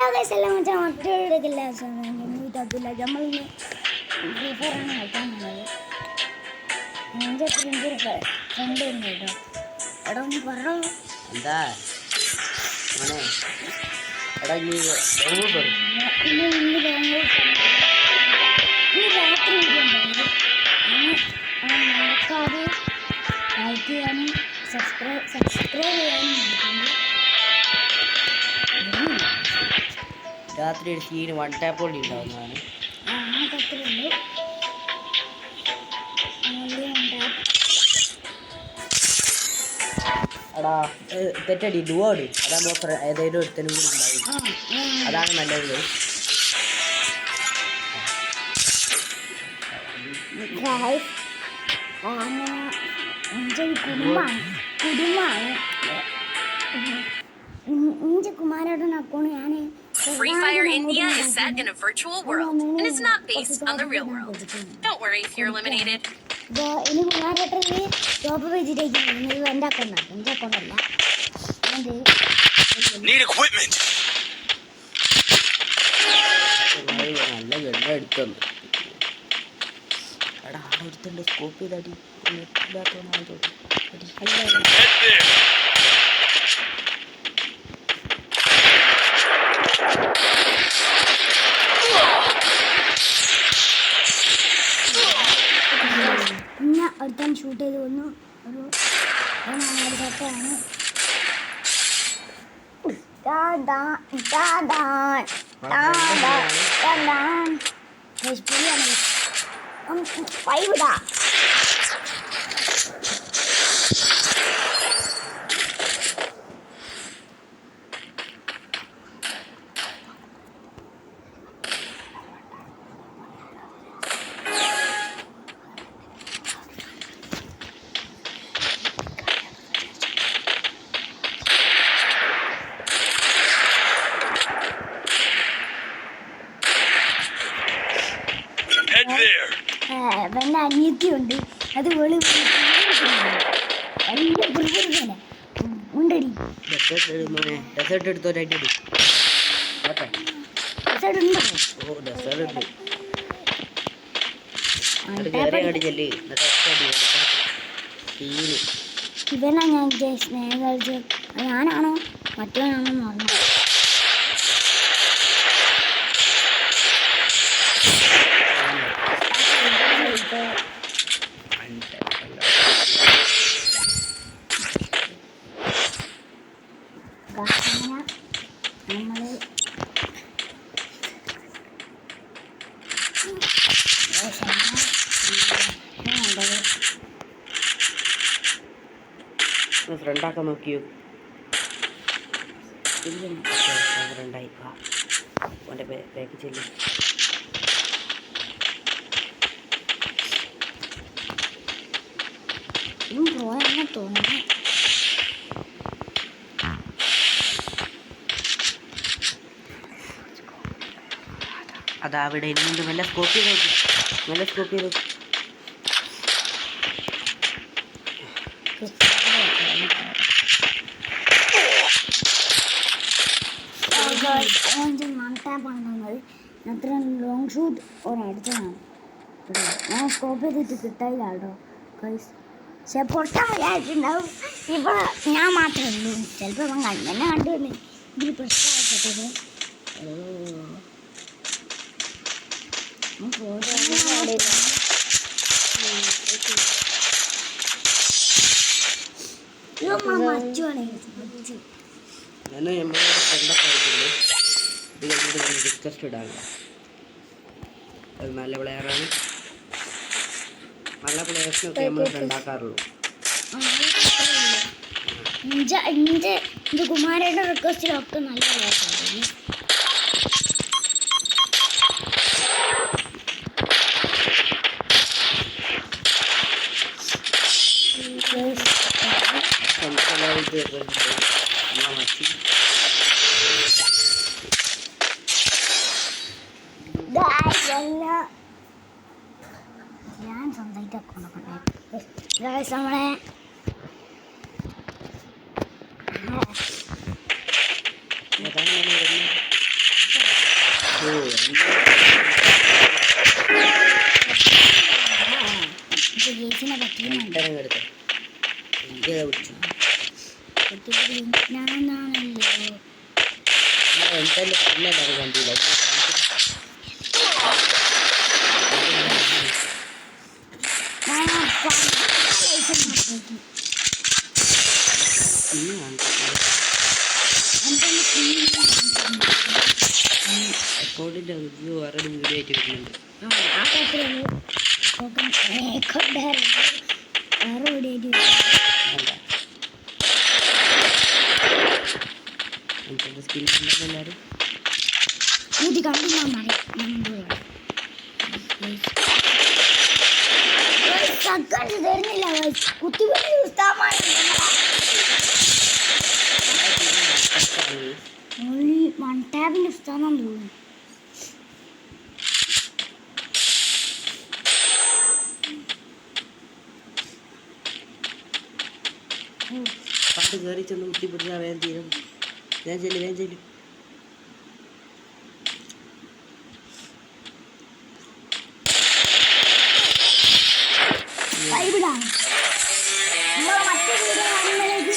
എല്ലാം വെച്ചാൽ മറ്റുള്ളവരില്ല തപ്പില്ല നമ്മളിന്ന് ഫ്രീ ഫയറാണ് കളിക്കാൻ പോകുന്നത്. എൻ്റെ ഫ്രണ്ട് ഉണ്ട് കേട്ടോ. എടാ ഒന്ന് പറഞ്ഞോ എന്താ എടാ ഇന്ന് രാത്രി നോക്കാതെ ലൈക്ക് ചെയ്യാനും സബ്സ്ക്രൈബ് ചെയ്യാനും രാത്രി ഒരു സീന് വൺ ടാപ്പ് കൊണ്ട് ഉണ്ടാവുന്നതാണ്. എടാ തെറ്റടി ഡുവോട് അതാകുമ്പോൾ ഏതെങ്കിലും ഒരുത്തനും കൂടി ഉണ്ടാവും. അതാണ് നല്ലത്. കുമാരേട്ടൻ അക്കൗണ്ട് ഞാൻ Free Fire India is set in a virtual world and is not based on the real world. Don't worry if you're eliminated. ഇനി കുമാരേട്ടന് ടോപ്പ് വെച്ചിട്ടേക്ക് എൻ്റെ അക്കൗണ്ടാണ്, എൻ്റെ അക്കൗണ്ടല്ല. നല്ല വെള്ളം എടുത്തു. എടാ ആടെ എടുത്തുണ്ട് സ്കോപ്പ് ചെയ്തടി നെറ്റില്ലാത്തവനാണ് തോന്നുന്നു. പിന്നെ അടുത്താൻ ഷൂട്ട് ചെയ്ത് വന്നു. ഒരു സത്താണ് ഫൈവിടാ. പിന്നെ അനിയത്തിയുണ്ട്, അത് വെളി ഉണ്ടടി. ഇവനാ ഞാൻ സ്നേഹം കളിച്ച് ഞാനാണോ മറ്റവനാണോ പറഞ്ഞു. ഫ്രണ്ടാക്കാൻ നോക്കിയോ? ഫ്രണ്ടായി ഓൻ്റെ ബാക്ക് ചെല്ലി. തോന്നുന്നു അതാ അവിടെ ഇരുന്നുണ്ട്. നല്ല സ്കോപ്പ് ചെയ്ത് നോക്കി, നല്ല സ്കോപ്പ് ചെയ്ത് നോക്കി. അത്ര ലോങ് ഷൂട്ട് ഒരടിച്ചതാണ്. ഞാൻ സ്കോപ്പ് ചെയ്തിട്ട് കിട്ടായില്ല കേട്ടോ കൈസ്. പക്ഷെ പൊട്ടാൻ വിചാരിച്ചിട്ടുണ്ടാവും. ഇപ്പോൾ ഞാൻ മാത്രമേ ഉള്ളൂ. ചിലപ്പോൾ ഇവൻ എന്നെ കണ്ടുവരുന്നു ഇതിൽ പ്രശ്നമായിട്ടത്. റിക്വസ്റ്റ് ഇടാണ്. അത് നല്ല പ്ലെയറാണ്. നല്ല പ്ലെയേഴ്സിനൊക്കെ നമ്മൾ ഉണ്ടാക്കാറുള്ളൂ. കുമാരയുടെ റിക്വസ്റ്റിലൊക്കെ നല്ല പ്ലെയേഴ്സാണ്. ഞാൻ സ്വന്തമായിട്ട് അക്കൗണ്ടൊക്കെ നമ്മളെ ഗേസിനെ പറ്റിയുന്നുണ്ട് എടുത്തേ എനിക്കതാ പിടിച്ചു ഞാനാണല്ലോ എന്തായാലും പിന്നെ കണ്ടില്ല അക്കൗണ്ടിൻ്റെ റിവ്യൂ വേറെ വീഡിയോ ആയിട്ട് വരുന്നുണ്ട് സ്കിൽ എല്ലാവരും ഇത് കണ്ടില്ല തരുന്നില്ല കുത്തിവെച്ച് വൺ ടാബിന്റെ പുസ്തകം തോന്നുന്നു പാട്ട് കയറി ചെന്ന് കുത്തിപ്പിടിച്ചാൽ വേഗം തീരും വേഗം ചെല്ലും ബൈബിളാണ് നമ്മളെ മറ്റേ വീഡിയോ കാണുമ്പോഴേക്ക്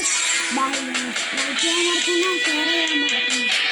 ബൈ ചെയ്യാൻ നടത്തുന്ന ഷെയർ ചെയ്യാൻ നടക്കുന്നു